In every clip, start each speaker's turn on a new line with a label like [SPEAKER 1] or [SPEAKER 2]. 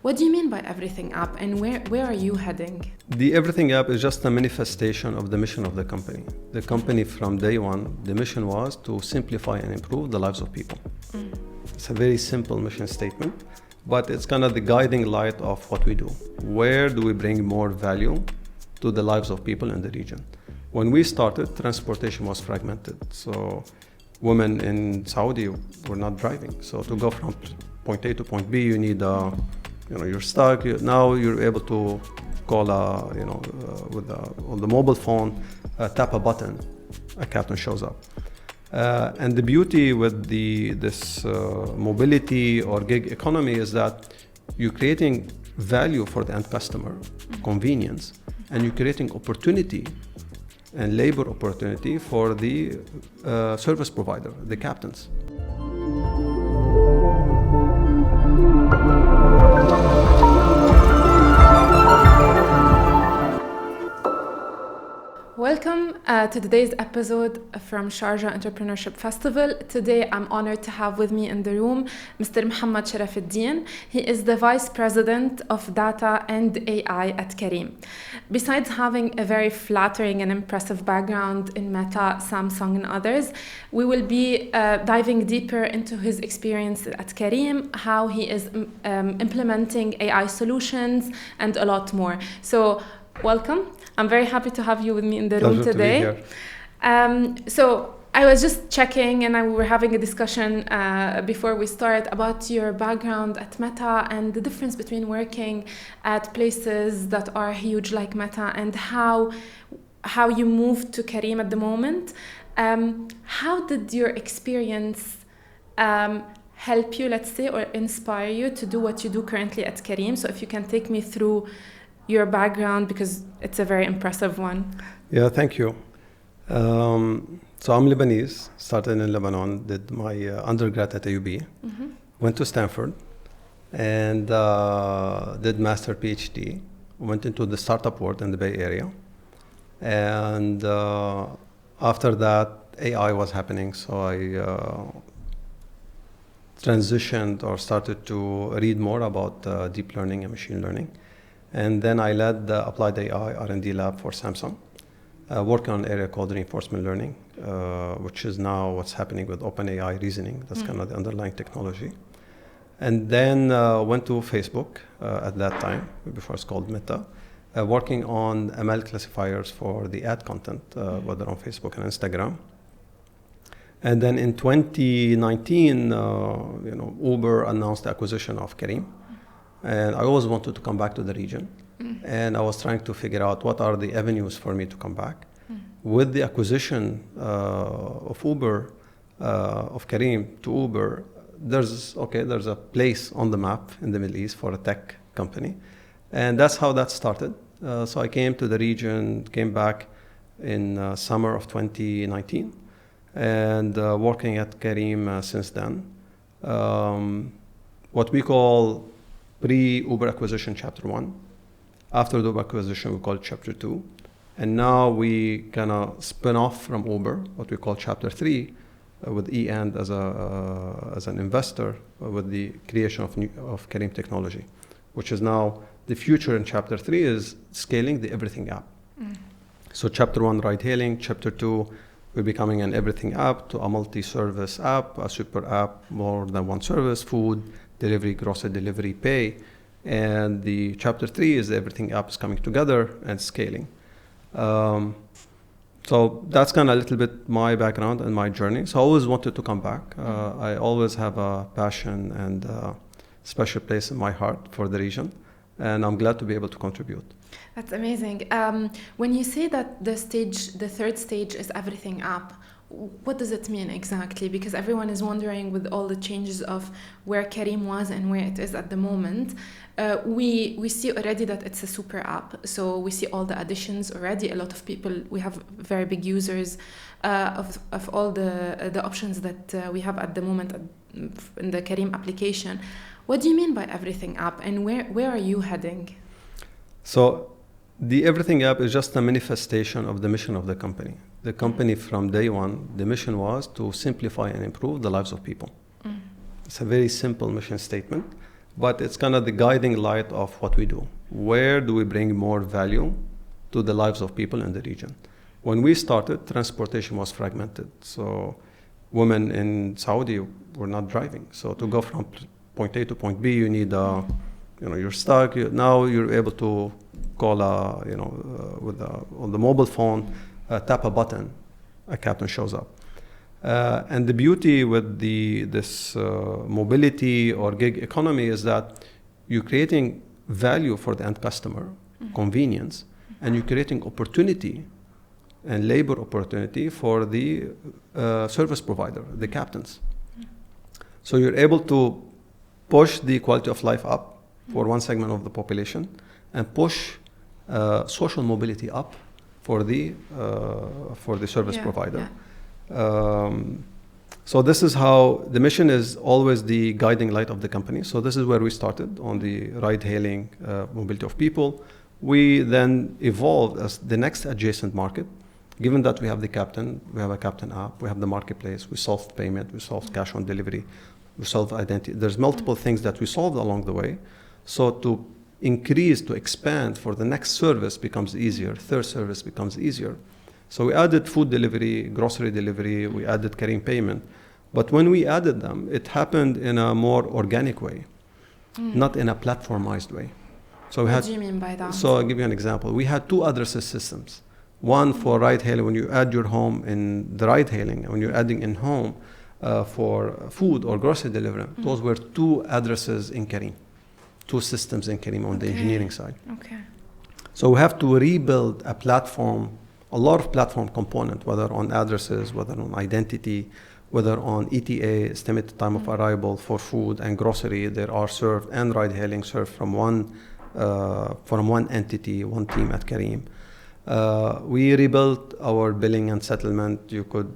[SPEAKER 1] What do you mean by everything app, and where are you heading?
[SPEAKER 2] The everything app is just a manifestation of the mission of the company. The company from day one, the mission was to simplify and improve the lives of people. It's a very simple mission statement, but it's kind of the guiding light of what we do. Where do we bring more value to the lives of people in the region? When we started, transportation was fragmented. So women in Saudi were not driving. So to go from point A to point B, you need you're stuck. Now you're able to call on the mobile phone, tap a button, a captain shows up. And the beauty with this mobility or gig economy is that you're creating value for the end customer, convenience, and you're creating opportunity and labor opportunity for the service provider, the captains.
[SPEAKER 1] Welcome to today's episode from Sharjah Entrepreneurship Festival. Today I'm honored to have with me in the room Mr. Mohamad Sharafuddin. He is the Vice President of Data and AI at Careem. Besides having a very flattering and impressive background in Meta, Samsung and others, we will be diving deeper into his experience at Careem, how he is implementing AI solutions and a lot more. So welcome. I'm very happy to have you with me in the room today.
[SPEAKER 2] To be here.
[SPEAKER 1] So I was just checking, and we were having a discussion before we start about your background at Meta and the difference between working at places that are huge like Meta and how you moved to Careem at the moment. How did your experience help you, let's say, or inspire you to do what you do currently at Careem? So if you can take me through your background, because it's a very impressive one.
[SPEAKER 2] Yeah, thank you. So I'm Lebanese, started in Lebanon, did my undergrad at AUB, went to Stanford, and did master PhD, went into the startup world in the Bay Area. And after that, AI was happening, so I transitioned or started to read more about deep learning and machine learning. And then I led the applied AI R&D lab for Samsung, working on an area called reinforcement learning, which is now what's happening with OpenAI reasoning. That's kind of the underlying technology. And then went to Facebook at that time, before it's called Meta, working on ML classifiers for the ad content, whether on Facebook and Instagram. And then in 2019, Uber announced the acquisition of Careem. And I always wanted to come back to the region. And I was trying to figure out what are the avenues for me to come back. With the acquisition of Uber, of Careem to Uber, there's a place on the map in the Middle East for a tech company. And that's how that started. So I came to the region, came back in summer of 2019, and working at Careem since then. What we call pre-Uber acquisition chapter 1. After the Uber acquisition, we call it chapter 2. And now we kind of spin off from Uber, what we call chapter 3, with E-End as an investor, with the creation of Careem technology, which is now the future in chapter 3 is scaling the everything app. So chapter 1, ride hailing. Chapter 2, we're becoming an everything app to a multi-service app, a super app, more than one service, food, delivery, grocery delivery, pay. And the chapter 3 is the everything app is coming together and scaling. So that's kind of a little bit my background and my journey. So I always wanted to come back. I always have a passion and a special place in my heart for the region. And I'm glad to be able to contribute.
[SPEAKER 1] That's amazing. When you say that the third stage is everything app, what does it mean exactly? Because everyone is wondering with all the changes of where Careem was and where it is at the moment. We see already that it's a super app. So we see all the additions already. A lot of people, we have very big users of all the options that we have at the moment in the Careem application. What do you mean by everything app, and where are you heading?
[SPEAKER 2] So the everything app is just a manifestation of the mission of the company. The company from day one, the mission was to simplify and improve the lives of people. It's a very simple mission statement, but it's kind of the guiding light of what we do. Where do we bring more value to the lives of people in the region? When we started, transportation was fragmented. So women in Saudi were not driving. So to go from point A to point B, you need you're stuck. Now you're able to call on the mobile phone, tap a button, a captain shows up. And the beauty with this mobility or gig economy is that you're creating value for the end customer, convenience, and you're creating opportunity and labor opportunity for the service provider, the captains. So you're able to push the quality of life up for one segment of the population and push social mobility up for the service provider. So this is how the mission is always the guiding light of the company. So this is where we started on the ride-hailing mobility of people. We then evolved as the next adjacent market. Given that we have the captain, we have a captain app, we have the marketplace, we solved payment, we solved cash on delivery, we solved identity. There's multiple things that we solved along the way. So to increase, to expand for the next service becomes easier, third service becomes easier. So we added food delivery, grocery delivery, we added Careem payment. But when we added them, it happened in a more organic way, not in a platformized way. So
[SPEAKER 1] what do you mean by that?
[SPEAKER 2] So I'll give you an example. We had two addresses systems. One for ride-hailing, when you add your home in the ride-hailing, and when you're adding in home for food or grocery delivery, those were two addresses in Careem, two systems in Careem on the engineering side.
[SPEAKER 1] Okay.
[SPEAKER 2] So we have to rebuild a platform, a lot of platform component, whether on addresses, whether on identity, whether on ETA, estimated time of arrival for food and grocery. There are served and ride-hailing served from one entity, one team at Careem. We rebuilt our billing and settlement. You could,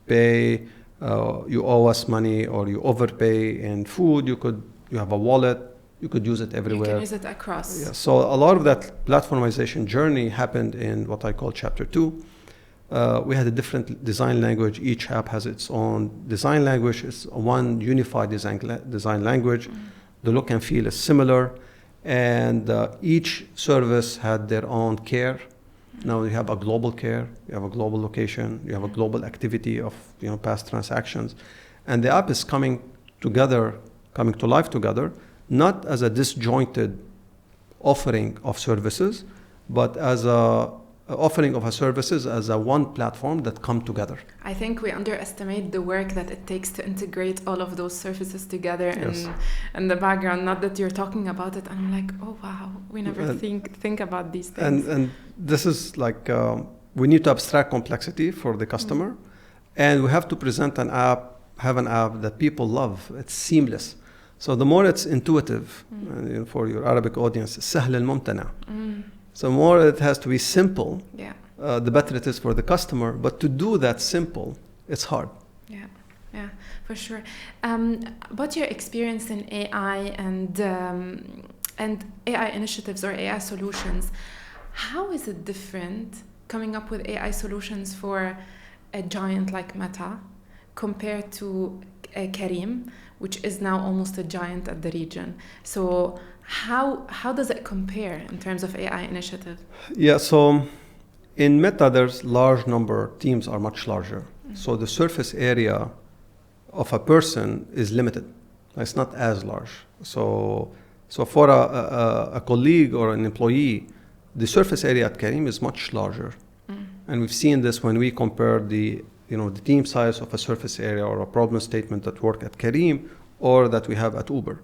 [SPEAKER 2] pay. You owe us money, or you overpay in food. You have a wallet. You could use it everywhere.
[SPEAKER 1] You can use it across.
[SPEAKER 2] Yeah. So a lot of that platformization journey happened in what I call Chapter 2. We had a different design language. Each app has its own design language. It's one unified design language. The look and feel is similar, and each service had their own care. Now you have a global care, you have a global location, you have a global activity of past transactions, and the app is coming to life together, not as a disjointed offering of services, but as a offering of services as a one platform that come together.
[SPEAKER 1] I think we underestimate the work that it takes to integrate all of those services together in the background. Not that you're talking about it, and I'm like, oh wow, we never think about these things.
[SPEAKER 2] And this is like we need to abstract complexity for the customer, and we have to present an app that people love. It's seamless. So the more it's intuitive, for your Arabic audience, سهل الممتنع. So more it has to be simple, the better it is for the customer. But to do that simple, it's hard.
[SPEAKER 1] Yeah, for sure. But your experience in AI and AI initiatives or AI solutions, how is it different coming up with AI solutions for a giant like Meta compared to Careem, which is now almost a giant at the region? So how does it compare in terms of AI initiative?
[SPEAKER 2] Yeah, so in Meta, there's large number, teams are much larger. So the surface area of a person is limited. It's not as large. So for a colleague or an employee, the surface area at Careem is much larger. And we've seen this when we compare the team size of a surface area or a problem statement that work at Careem or that we have at Uber.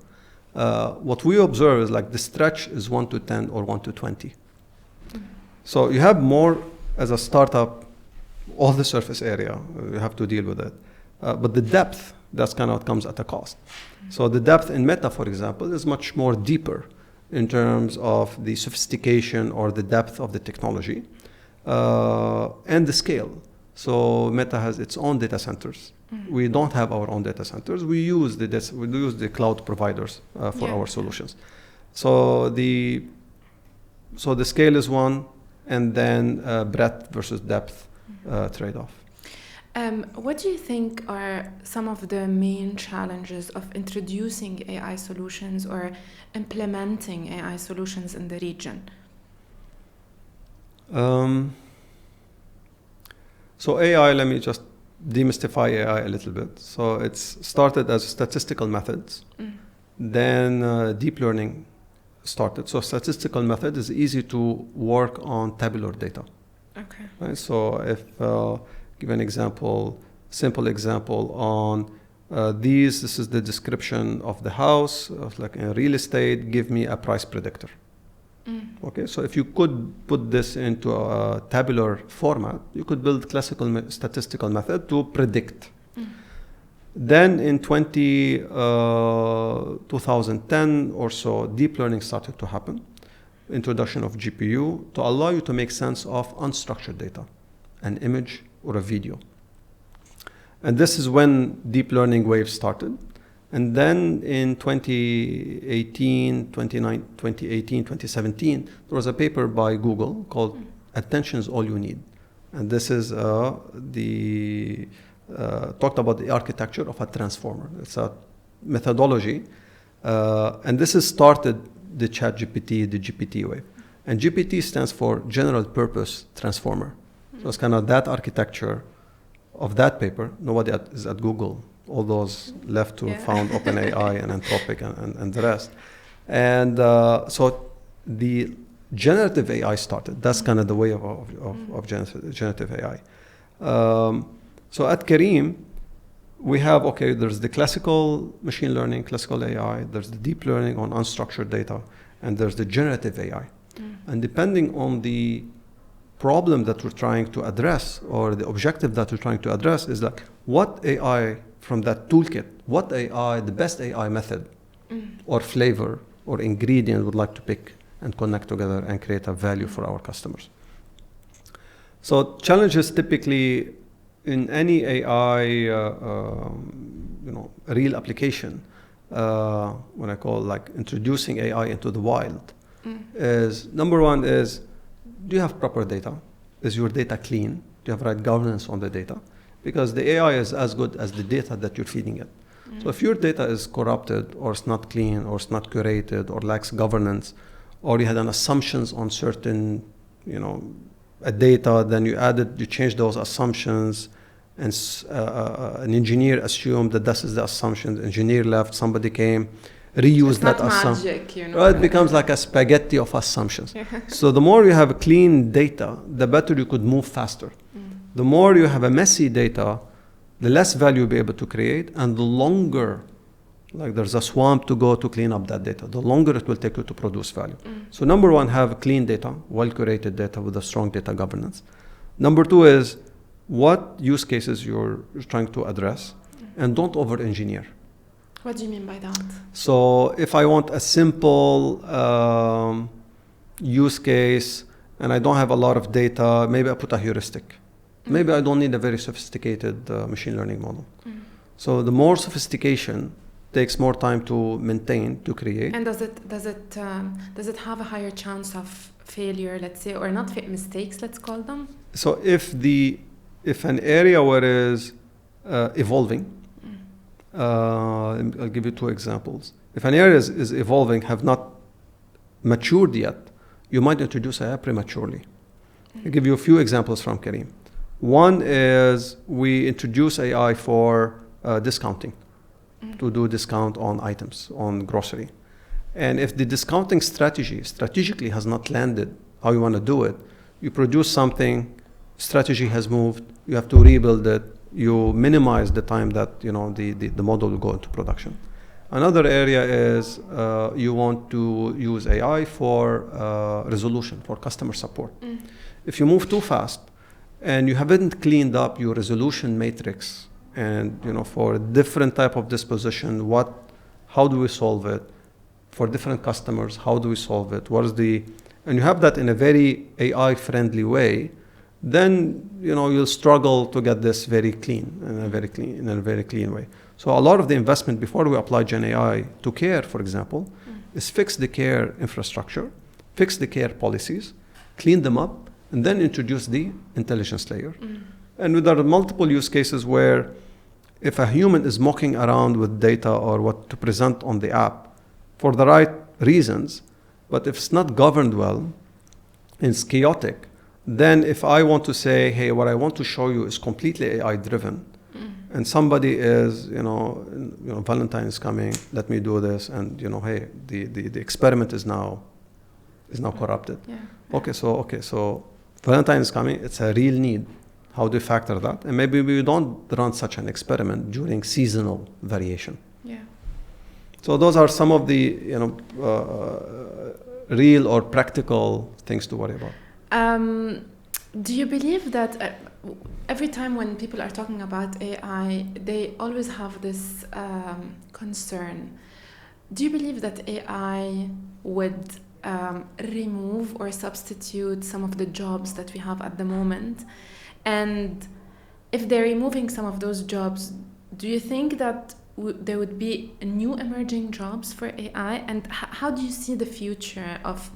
[SPEAKER 2] What we observe is like the stretch is 1 to 10 or 1 to 20. So you have more as a startup, all the surface area, you have to deal with it. But the depth, that's kind of what comes at a cost. So the depth in Meta, for example, is much more deeper in terms of the sophistication or the depth of the technology and the scale. So Meta has its own data centers. We don't have our own data centers. We use the cloud providers for our solutions. So the scale is one, and then breadth versus depth trade-off.
[SPEAKER 1] What do you think are some of the main challenges of introducing AI solutions or implementing AI solutions in the region?
[SPEAKER 2] So AI, let me just demystify AI a little bit. So it's started as statistical methods. Then deep learning started. So statistical method is easy to work on tabular data.
[SPEAKER 1] Okay.
[SPEAKER 2] Right? So if give an example, simple example on this is the description of the house, like in real estate, give me a price predictor. Okay, so if you could put this into a tabular format, you could build classical statistical method to predict. Then in 2010 or so, deep learning started to happen. Introduction of GPU to allow you to make sense of unstructured data, an image or a video. And this is when deep learning wave started. And then in 2018, 2017, there was a paper by Google called Attention is All You Need. And this is talked about the architecture of a transformer. It's a methodology. And this has started the ChatGPT, the GPT wave. And GPT stands for General Purpose Transformer. So it's kind of that architecture of that paper. Nobody is at Google. All those left to found OpenAI and Anthropic and the rest. And so the generative AI started. That's kind of the way of generative AI. So at Careem, we have, there's the classical machine learning, classical AI, there's the deep learning on unstructured data, and there's the generative AI. And depending on the problem that we're trying to address or the objective that we're trying to address is like, what AI from that toolkit, what AI, the best AI method or flavor or ingredient would like to pick and connect together and create a value for our customers. So challenges typically in any AI, real application, when I call like introducing AI into the wild, is number one is, do you have proper data? Is your data clean? Do you have right governance on the data? Because the AI is as good as the data that you're feeding it. So if your data is corrupted or it's not clean or it's not curated or lacks governance, or you had an assumptions on certain, data, then you changed those assumptions, and an engineer assumed that this is the assumption. The engineer left, somebody came, reused that assumption. Right, it becomes like a spaghetti of assumptions. So the more you have clean data, the better you could move faster. The more you have a messy data, the less value you'll be able to create, and the longer, like there's a swamp to go to clean up that data, the longer it will take you to produce value. So number one, have clean data, well-curated data with a strong data governance. Number two is what use cases you're trying to address, and don't over-engineer.
[SPEAKER 1] What do you mean by that?
[SPEAKER 2] So if I want a simple use case and I don't have a lot of data, maybe I put a heuristic. Maybe I don't need a very sophisticated machine learning model. So the more sophistication takes more time to maintain, to create.
[SPEAKER 1] And does it have a higher chance of failure, let's say, or not mistakes, let's call them?
[SPEAKER 2] So if an area where is evolving, I'll give you two examples. If an area is evolving, have not matured yet, you might introduce AI prematurely. I'll give you a few examples from Careem. One is we introduce AI for discounting, to do discount on items, on grocery. And if the discounting strategically has not landed how you want to do it, you produce something, strategy has moved, you have to rebuild it, you minimize the time that the model will go into production. Another area is you want to use AI for resolution, for customer support. If you move too fast and you haven't cleaned up your resolution matrix, and for a different type of disposition, how do we solve it? For different customers, how do we solve it? And you have that in a very AI-friendly way, then you'll struggle to get this very clean, in a very clean way. So a lot of the investment before we apply GenAI to care, for example, is fix the care infrastructure, fix the care policies, clean them up, and then introduce the intelligence layer. And there are multiple use cases where if a human is mocking around with data or what to present on the app for the right reasons, but if it's not governed well and it's chaotic, then if I want to say, hey, what I want to show you is completely AI driven, and somebody is, Valentine is coming, let me do this, and hey, the experiment is now corrupted.
[SPEAKER 1] Yeah.
[SPEAKER 2] Okay, so Valentine is coming, it's a real need. How do you factor that? And maybe we don't run such an experiment during seasonal variation.
[SPEAKER 1] Yeah.
[SPEAKER 2] So those are some of the real or practical things to worry about.
[SPEAKER 1] Do you believe that every time when people are talking about AI, they always have this concern? Do you believe that AI would remove or substitute some of the jobs that we have at the moment? And if they're removing some of those jobs, do you think that there would be new emerging jobs for AI? And how do you see the future of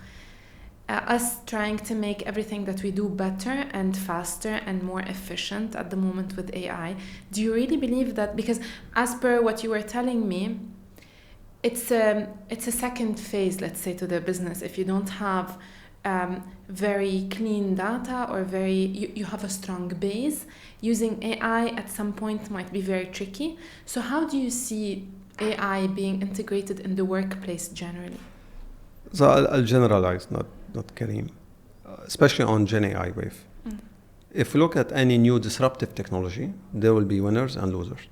[SPEAKER 1] us trying to make everything that we do better and faster and more efficient at the moment with AI? Do you really believe that? Because as per what you were telling me, it's a second phase, let's say, to the business. If you don't have very clean data or you have a strong base, using AI at some point might be very tricky. So how do you see AI being integrated in the workplace generally?
[SPEAKER 2] So I'll generalize, not Careem, especially on GenAI wave. If we look at any new disruptive technology, there will be winners and losers.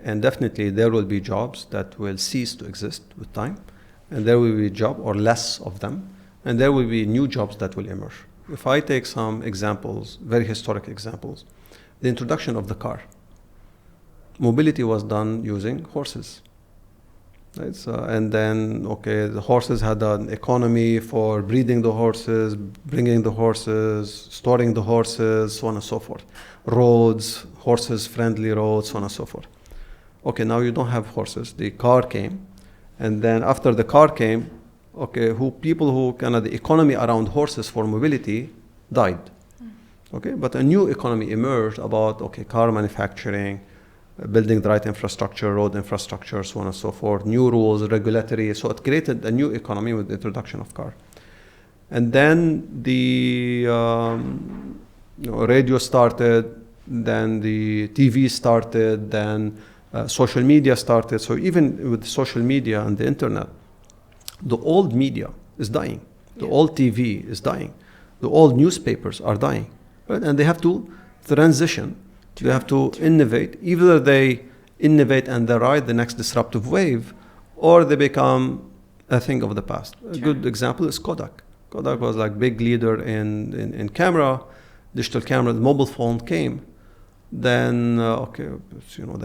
[SPEAKER 2] And definitely there will be jobs that will cease to exist with time, and there will be job or less of them, and there will be new jobs that will emerge. If I take some examples, very historic examples, the introduction of the car. Mobility was done using horses. Right? So, and then, the horses had an economy for breeding the horses, bringing the horses, storing the horses, so on and so forth. Roads, horses-friendly roads, so on and so forth. Now you don't have horses. The car came, and then after the car came, people who the economy around horses for mobility died. But a new economy emerged about car manufacturing, building the right infrastructure, road infrastructure, so on and so forth, new rules, regulatory. So it created a new economy with the introduction of car. And then the radio started, then the TV started, then social media started. So even with social media and the internet, the old media is dying. The old TV is dying. The old newspapers are dying. Right? And they have to transition. They have to innovate. Either they innovate and they ride the next disruptive wave, or they become a thing of the past. A good example is Kodak. Kodak was like big leader in camera, digital camera. The mobile phone came. Then, the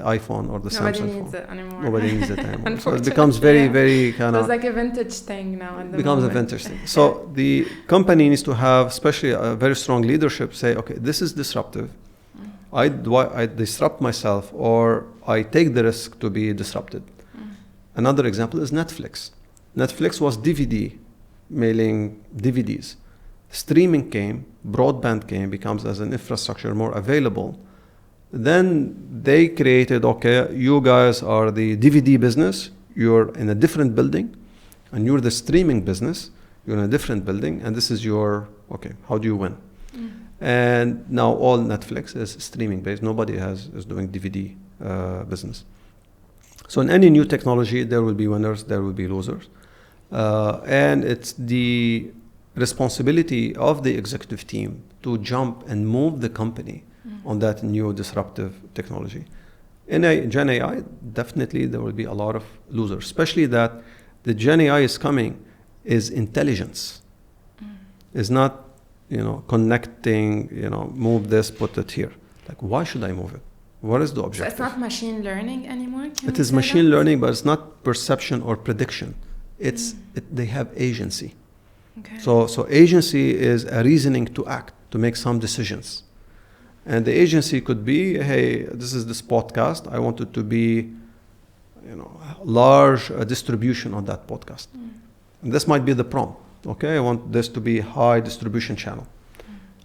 [SPEAKER 2] iPhone or the Samsung phone.
[SPEAKER 1] Nobody needs it anymore.
[SPEAKER 2] Nobody needs it anymore. So it becomes very, very
[SPEAKER 1] It's like a vintage thing now.
[SPEAKER 2] Becomes a vintage thing. So the company needs to have, especially a very strong leadership, say, this is disruptive. I disrupt myself, or I take the risk to be disrupted. Another example is Netflix. Netflix was DVD, mailing DVDs. Streaming came, broadband came, becomes as an infrastructure more available. Then they created, you guys are the DVD business, you're in a different building, and you're the streaming business, you're in a different building, and this is your, how do you win? And now all Netflix is streaming based. Nobody is doing DVD business. So in any new technology, there will be winners, there will be losers. And it's the responsibility of the executive team to jump and move the company on that new disruptive technology. In GenAI, definitely there will be a lot of losers, especially that the GenAI is coming is intelligence. It's not, connecting, move this, put it here. Like, why should I move it? What is the objective?
[SPEAKER 1] So it's not machine learning anymore?
[SPEAKER 2] It is machine learning, but it's not perception or prediction. They have agency.
[SPEAKER 1] Okay.
[SPEAKER 2] So agency is a reasoning to act, to make some decisions. And the agency could be, hey, this is this podcast. I want it to be, large distribution on that podcast. And this might be the prompt. I want this to be high distribution channel.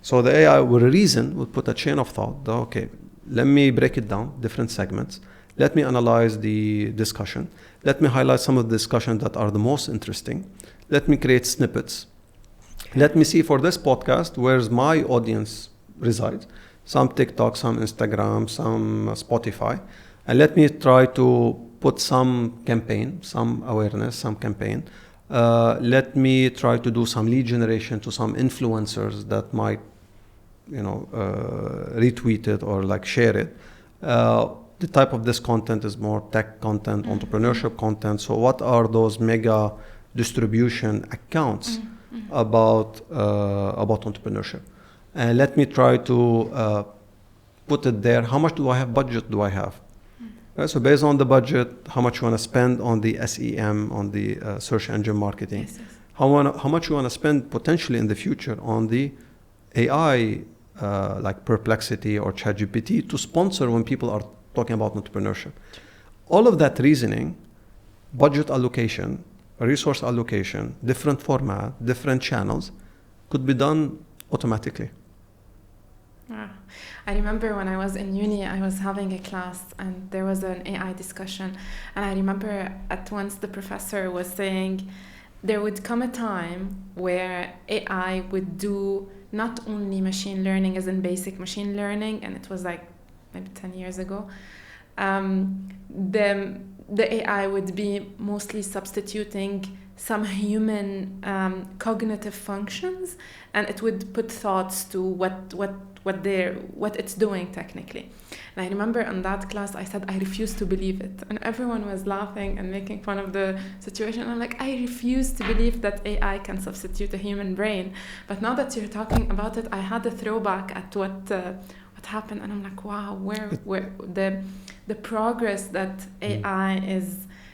[SPEAKER 2] So the AI will reason, will put a chain of thought. Okay, let me break it down, different segments. Let me analyze the discussion. Let me highlight some of the discussions that are the most interesting. Let me create snippets. Let me see for this podcast, where's my audience resides. Some TikTok, some Instagram, some Spotify. And let me try to put some campaign, some awareness, some campaign. Let me try to do some lead generation to some influencers that might, retweet it or like share it. The type of this content is more tech content, entrepreneurship content. So what are those mega distribution accounts about entrepreneurship? And let me try to put it there. How much budget do I have? Right, so based on the budget, how much you want to spend on the SEM, on the search engine marketing,
[SPEAKER 1] Yes.
[SPEAKER 2] how much you want to spend potentially in the future on the AI, like Perplexity or ChatGPT, to sponsor when people are talking about entrepreneurship. All of that reasoning, budget allocation, resource allocation, different format, different channels, could be done automatically.
[SPEAKER 1] I remember when I was in uni, I was having a class and there was an AI discussion. And I remember at once the professor was saying there would come a time where AI would do not only machine learning as in basic machine learning, and it was like maybe 10 years ago, the AI would be mostly substituting some human cognitive functions, and it would put thoughts to what it's doing technically. And I remember in that class I said I refuse to believe it, and everyone was laughing and making fun of the situation. I'm like, I refuse to believe that AI can substitute a human brain. But now that you're talking about it, I had a throwback at what happened, and I'm like, wow, where the progress that AI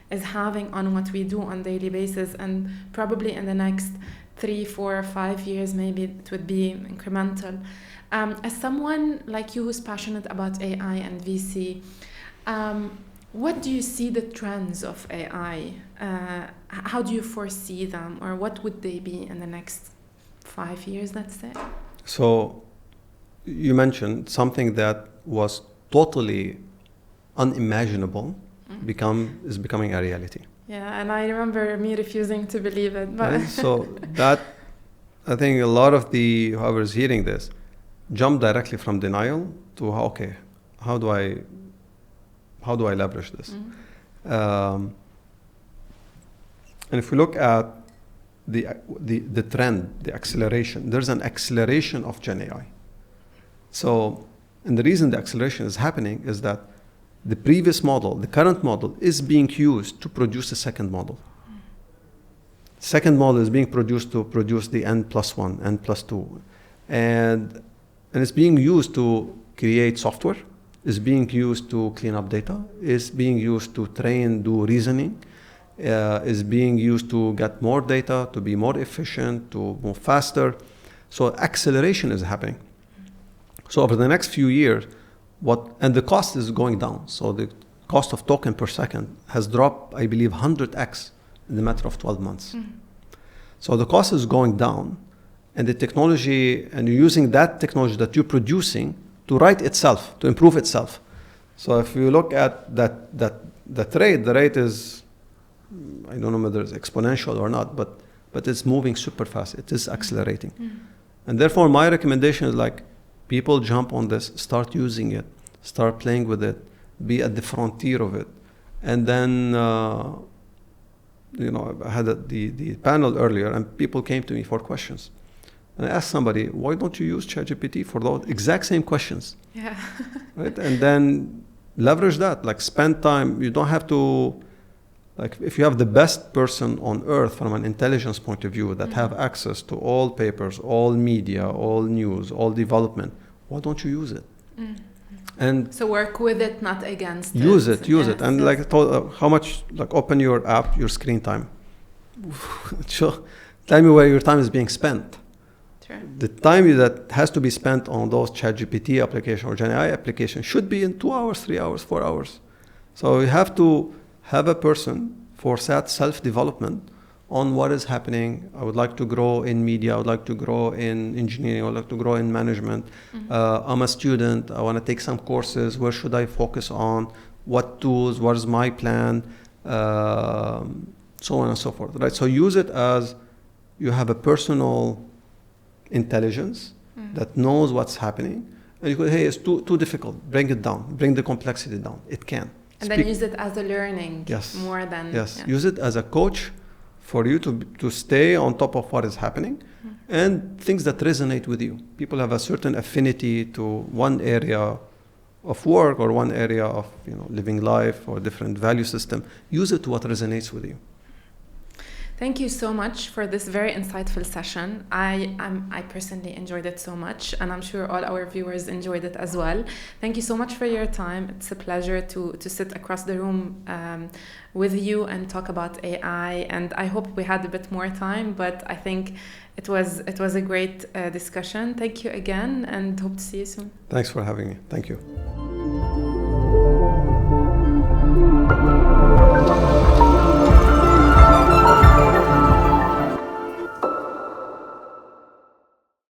[SPEAKER 1] is having on what we do on daily basis, and probably in the next 3, 4, 5 years maybe it would be incremental. As someone like you who's passionate about AI and VC, what do you see the trends of AI? How do you foresee them, or what would they be in the next 5 years, let's say?
[SPEAKER 2] So you mentioned something that was totally unimaginable is becoming a reality.
[SPEAKER 1] Yeah, and I remember me refusing to believe it. But
[SPEAKER 2] Right? So that, I think a lot of whoever's hearing this, jump directly from denial to how do I leverage this? And if we look at the trend, the acceleration, there's an acceleration of GenAI. So, and the reason the acceleration is happening is that the previous model, the current model, is being used to produce a second model. Second model is being produced to produce the N+1, N+2. And it's being used to create software, is being used to clean up data, is being used to train, do reasoning, is being used to get more data, to be more efficient, to move faster. So acceleration is happening. So over the next few years, and the cost is going down. So the cost of token per second has dropped, I believe, 100x in the matter of 12 months. So the cost is going down, and the technology, and you're using that technology that you're producing to write itself, to improve itself. So if you look at the rate is, I don't know whether it's exponential or not, but it's moving super fast. It is accelerating. And therefore, my recommendation is like, people jump on this, start using it, start playing with it, be at the frontier of it. And then, I had the panel earlier, and people came to me for questions. And I asked somebody, why don't you use ChatGPT for those exact same questions?
[SPEAKER 1] Yeah.
[SPEAKER 2] Right? And then leverage that, like spend time. You don't have to, like if you have the best person on earth from an intelligence point of view that have access to all papers, all media, all news, all development, why don't you use it? And
[SPEAKER 1] so work with it, not against it.
[SPEAKER 2] Use it.
[SPEAKER 1] Yes,
[SPEAKER 2] And
[SPEAKER 1] yes.
[SPEAKER 2] like how much, like open your app, your screen time. Tell me where your time is being spent.
[SPEAKER 1] Sure.
[SPEAKER 2] The time that has to be spent on those ChatGPT application or GenAI application should be in 2 hours, 3 hours, 4 hours. So you have to have a person for that self-development on what is happening. I would like to grow in media. I would like to grow in engineering. I would like to grow in management. I'm a student. I want to take some courses. Where should I focus on? What tools? What is my plan? So on and so forth, right? So use it as you have a personal intelligence that knows what's happening. And you go, hey, it's too difficult. Bring it down. Bring the complexity down. It can.
[SPEAKER 1] And then use it as a learning more than...
[SPEAKER 2] Yes, use it as a coach for you to stay on top of what is happening and things that resonate with you. People have a certain affinity to one area of work or one area of living life or different value system. Use it to what resonates with you.
[SPEAKER 1] Thank you so much for this very insightful session. I personally enjoyed it so much, and I'm sure all our viewers enjoyed it as well. Thank you so much for your time. It's a pleasure to sit across the room with you and talk about AI. And I hope we had a bit more time, but I think it was a great discussion. Thank you again, and hope to see you soon.
[SPEAKER 2] Thanks for having me. Thank you.